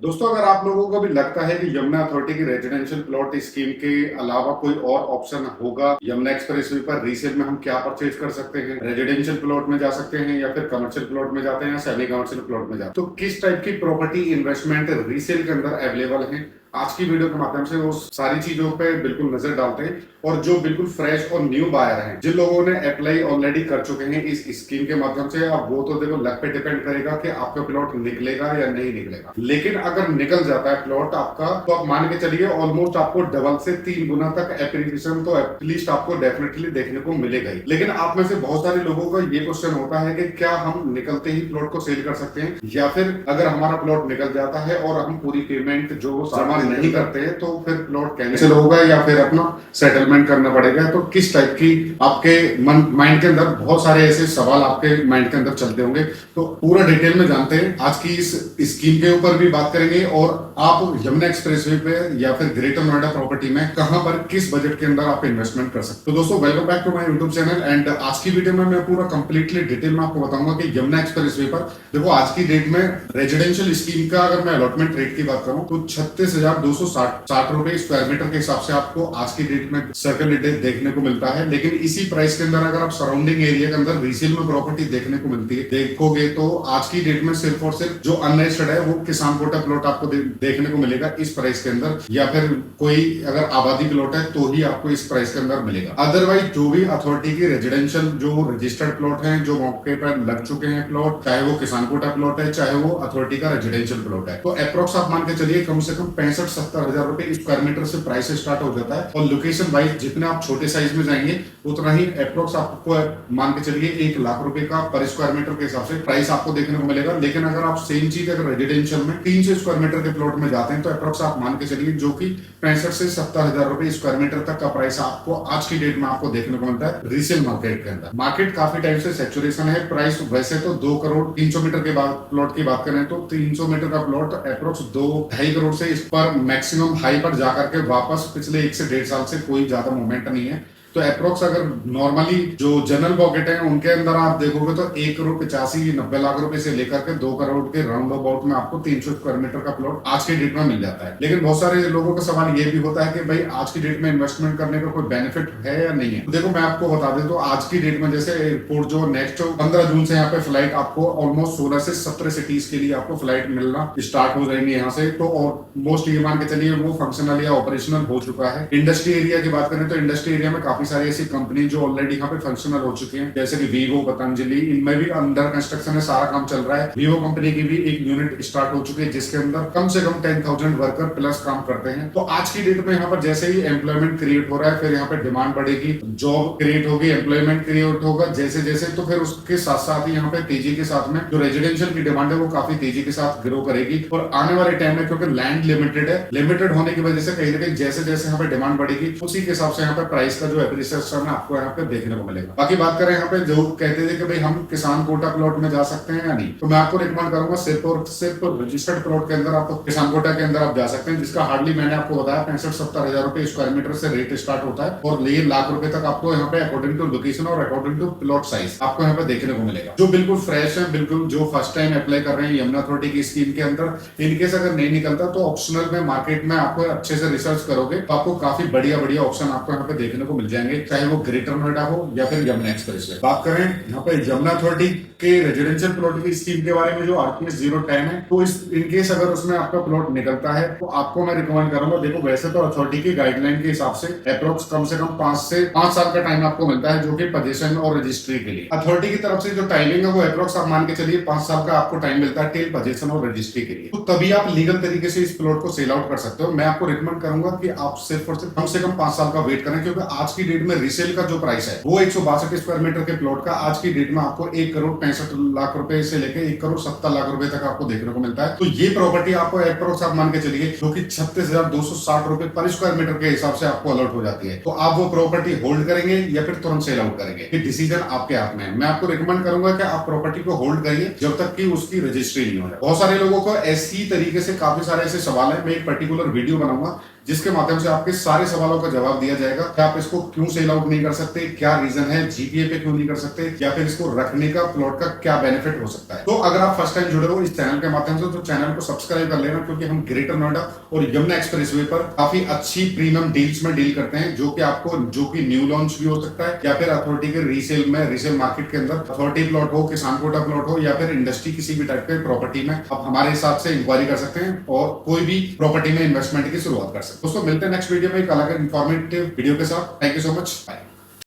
दोस्तों, अगर आप लोगों को भी लगता है कि यमुना अथॉरिटी की रेजिडेंशियल प्लॉट स्कीम के अलावा कोई और ऑप्शन होगा यमुना एक्सप्रेसवे पर रीसेल में, हम क्या परचेज कर सकते हैं, रेजिडेंशियल प्लॉट में जा सकते हैं या फिर कमर्शियल प्लॉट में जाते हैं या सेमी कमर्शियल प्लॉट में जाते हैं, तो किस टाइप की प्रॉपर्टी इन्वेस्टमेंट रीसेल के अंदर अवेलेबल है, आज की वीडियो के माध्यम से वो सारी चीजों पे बिल्कुल नजर डालते हैं। और जो बिल्कुल फ्रेश और न्यू बायर हैं, जिन लोगों ने अप्लाई ऑलरेडी कर चुके हैं इस स्कीम के माध्यम से, अब वो तो देखो लक पे डिपेंड करेगा कि आपका प्लॉट निकलेगा या नहीं निकलेगा। लेकिन अगर निकल जाता है प्लॉट आपका, तो आप मान के चलिए ऑलमोस्ट आपको डबल से 3 गुना तक एप्रिसिएशन तो एटलीस्ट आपको डेफिनेटली देखने को मिलेगा ही। लेकिन आप में से बहुत सारे लोगों का ये क्वेश्चन होता है कि क्या हम निकलते ही प्लॉट को सेल कर सकते हैं, या फिर अगर हमारा प्लॉट निकल जाता है और हम पूरी पेमेंट जो जमा नहीं करते हैं तो फिर प्लॉट कैंसिल होगा या फिर अपना सेटलमेंट करना पड़ेगा। तो किस टाइप की आपके माइंड के अंदर बहुत सारे ऐसे सवाल आपके माइंड के अंदर चलते होंगे, तो पूरा डिटेल में जानते हैं। आज की इस स्कीम के ऊपर भी बात करेंगे और आप यमुना एक्सप्रेसवे पे या फिर ग्रेटर नोएडा प्रॉपर्टी में कहां पर किस बजट के अंदर आप इन्वेस्टमेंट कर सकते हो। तो दोस्तों, welcome back to my YouTube channel. And आज की वीडियो में मैं पूरा कंप्लीटली डिटेल में आपको बताऊंगा कि यमुना एक्सप्रेसवे पर देखो आज की डेट में रेजिडेंशियल स्कीम का अगर मैं अलॉटमेंट रेट की बात करूं तो 36,260 रुपए स्क्वायर मीटर के हिसाब से आपको आज की डेट में सर्कल रेट देखने को मिलता है। लेकिन इसी प्राइस के अंदर अगर आप सराउंडिंग एरिया के अंदर रीसेल में प्रॉपर्टी देखने को मिलती है देखोगे तो आज की डेट में सिर्फ और सिर्फ जो अनरजिस्टर्ड है वो किसान कोटा प्लॉट आपको देखने को मिलेगा इस प्राइस के अंदर, या फिर कोई अगर आबादी प्लॉट है तो ही आपको इस प्राइस के अंदर मिलेगा। अदरवाइज जो भी अथॉरिटी की रेजिडेंशियल जो रजिस्टर्ड प्लॉट है, जो मौके पर लग चुके हैं प्लॉट, चाहे वो किसान कोटा प्लॉट है चाहे वो अथॉरिटी का रेजिडेंशियल प्लॉट है, तो अप्रोक्स आप मान के चलिए कम से कम 65-70 हजार रुपए स्क्वायर मीटर से प्राइस स्टार्ट हो जाता है। और लोकेशन वाइज जितने आप छोटे साइज में जाएंगे उतना ही अप्रोक्स आपको मान के चलिए 1 लाख रुपए का पर स्क्वायर मीटर के हिसाब से प्राइस आपको देखने को मिलेगा। लेकिन अगर आप सेम चीज अगर रेजिडेंशियल में 300 स्क्वायर मीटर के प्लॉट में जाते हैं तो अप्रोक्स आप मान के चलिए जो कि 65 से 70 हजार रुपए स्क्वायर मीटर तक का प्राइस आपको आज की डेट में आपको देखने को मिलता है रीसेल मार्केट के अंदर। मार्केट काफी टाइम से सैचुरेशन है। प्राइस वैसे तो 2 करोड़ 300 मीटर के बाद प्लॉट की बात करें तो 300 मीटर का प्लॉट अप्रोक्स 2-2.5 करोड़ से इस पर मैक्सिमम हाई पर जाकर के वापस पिछले 1 से 1.5 साल से कोई ज्यादा मूवमेंट नहीं है। तो अप्रोक्स अगर नॉर्मली जो जनरल पॉकेट है उनके अंदर आप देखोगे तो 1 करोड़ 85-90 लाख रुपए से लेकर के 2 करोड़ के राउंड अबाउट में आपको 300 स्क्वायर मीटर का प्लॉट आज की डेट में मिल जाता है। लेकिन बहुत सारे लोगों का सवाल ये भी होता है कि भाई आज की डेट में इन्वेस्टमेंट करने का कोई बेनिफिट है या नहीं है। तो देखो मैं आपको बता दें तो आज की डेट में जैसे एयरपोर्ट जो नेक्स्ट 15 जून से यहाँ पे फ्लाइट आपको ऑलमोस्ट 16 से 17 सिटीज के लिए आपको फ्लाइट मिलना स्टार्ट हो जाएंगे यहाँ से। तो ऑलमोस्ट ये मान के चलिए वो फंक्शनल या ऑपरेशनल हो चुका है। इंडस्ट्री एरिया की बात करें तो इंडस्ट्री एरिया में काफी सारी ऐसी कंपनी जो ऑलरेडी यहाँ पे फंक्शनल हो चुके हैं, जैसे कि वीवो, पतंजलि, इनमें भी अंडर कंस्ट्रक्शन है, सारा काम चल रहा है। वीवो कंपनी की भी एक यूनिट स्टार्ट हो चुकी है जिसके अंदर कम से कम 10,000 वर्कर प्लस काम करते हैं। तो आज की डेट में यहाँ पर जैसे ही एम्प्लॉयमेंट क्रिएट हो रहा है, फिर यहाँ पे डिमांड बढ़ेगी, जॉब क्रिएट होगी, एम्प्लॉयमेंट क्रिएट होगा जैसे जैसे, तो फिर उसके साथ साथ ही यहाँ पे तेजी के साथ में जो रेजिडेंशियल की डिमांड है वो काफी तेजी के साथ ग्रो करेगी। और आने वाले टाइम में क्योंकि लैंड लिमिटेड है, लिमिटेड होने की वजह से कहीं ना कहीं जैसे जैसे यहाँ पे डिमांड बढ़ेगी उसी के हिसाब से यहाँ पे प्राइस का जो एप्रिसिएशन है आपको यहाँ पे देखने को मिलेगा। बाकी बात करें यहाँ पे जो कहते थे कि भाई हम किसान कोटा प्लॉट में जा सकते हैं या नहीं, तो मैं आपको रिकमेंड करूंगा सिर्फ और सिर्फ रजिस्टर्ड प्लॉट के अंदर आप किसान कोटा के अंदर आप जा सकते हैं, जिसका हार्डली मैंने आपको बताया 65-70 हजार रुपए स्क्वायर मीटर से रेट स्टार्ट होता है और ये लाख रुपए तक आपको यहाँ पे अकॉर्डिंग टू लोकेशन और अकॉर्डिंग टू प्लॉट साइज आपको यहाँ पे देखने को मिलेगा। जो बिल्कुल फ्रेश है, बिल्कुल जो फर्स्ट टाइम अप्लाई कर रहे हैं यमुना अथॉरिटी की स्कीम के अंदर, इनकेस अगर नहीं निकलता तो ऑप्शनल में मार्केट में आपको अच्छे से रिसर्च करोगे तो आपको काफी बढ़िया बढ़िया ऑप्शन आपको यहाँ पे देखने को मिल जाएंगे, चाहे वो ग्रेटर नोएडा हो या फिर यमुना एक्सप्रेसवे। बात करें यहाँ पे यमुना अथॉरिटी के रेजिडेंशियल प्लॉट की स्कीम के बारे में जो आरपीएस 010 है, तो इस इनकेस अगर उसमें आपका प्लॉट निकलता है तो आपको मैं रिकमेंड करूंगा, देखो वैसे तो अथॉरिटी की गाइडलाइन के हिसाब से अप्रोक्स कम से कम 5 साल का टाइम आपको मिलता है जो कि पोजीशन और रजिस्ट्री के लिए। अथॉरिटी की तरफ से जो टाइमिंग है वो अप्रोक्स आप मान के चलिए 5 साल का आपको टाइम मिलता है टिल पोजीशन और रजिस्ट्री के लिए। तो तभी आप लीगल तरीके से इस प्लॉट को सेल आउट कर सकते हो। मैं आपको रिकमेंड करूंगा कि आप सिर्फ और सिर्फ कम से कम 5 साल का वेट करें, क्योंकि आज की डेट में रीसेल का जो प्राइस है वो 162 स्क्वायर मीटर के प्लॉट का आज की डेट में आपको 1 करोड़ 65 लाख रुपए से लेकर 1 करोड़ 70 लाख रुपए तक आपको देखने को मिलता है। तो ये प्रॉपर्टी आपको अप्रोक्स आप मान के चलिए जो कि 36,260 रुपए पर स्क्वायर मीटर के हिसाब से आपको अलॉट हो जाती है। तो आप वो प्रॉपर्टी होल्ड करेंगे या फिर तुरंत सेल आउट करेंगे, ये डिसीजन आपके हाथ में है। मैं आपको रिकमेंड करूंगा कि आप प्रॉपर्टी को होल्ड करिए जब तक कि उसकी रजिस्ट्री नहीं हो जाए। बहुत सारे लोगों को ऐसी तरीके से काफी सारे ऐसे सवाल है, मैं एक पर्टिकुलर वीडियो बनाऊंगा जिसके माध्यम से आपके सारे सवालों का जवाब दिया जाएगा कि आप इसको क्यों सेल आउट नहीं कर सकते, क्या रीजन है, जीपीए पे क्यों नहीं कर सकते, या फिर इसको रखने का प्लॉट प्लॉट का क्या बेनिफिट हो सकता है। तो अगर आप फर्स्ट टाइम जुड़े हो इस चैनल के माध्यम से तो चैनल को सब्सक्राइब कर लेना, क्योंकि हम ग्रेटर नोएडा और यमुना एक्सप्रेसवे पर काफी अच्छी प्रीमियम डील्स में डील करते हैं, जो कि न्यू लॉन्च भी हो सकता है या फिर अथॉरिटी के रीसेल मार्केट के अंदर अथॉरिटी प्लॉट हो, किसान कोटा प्लॉट हो या फिर इंडस्ट्री किसी भी टाइप के प्रॉपर्टी में आप हमारे हिसाब से इंक्वायरी कर सकते हैं और कोई भी प्रॉपर्टी में इन्वेस्टमेंट की शुरुआत कर सकते हैं। दोस्तों मिलते हैं नेक्स्ट वीडियो में एक अलग इंफॉर्मेटिव वीडियो के साथ। Thank you so much, bye.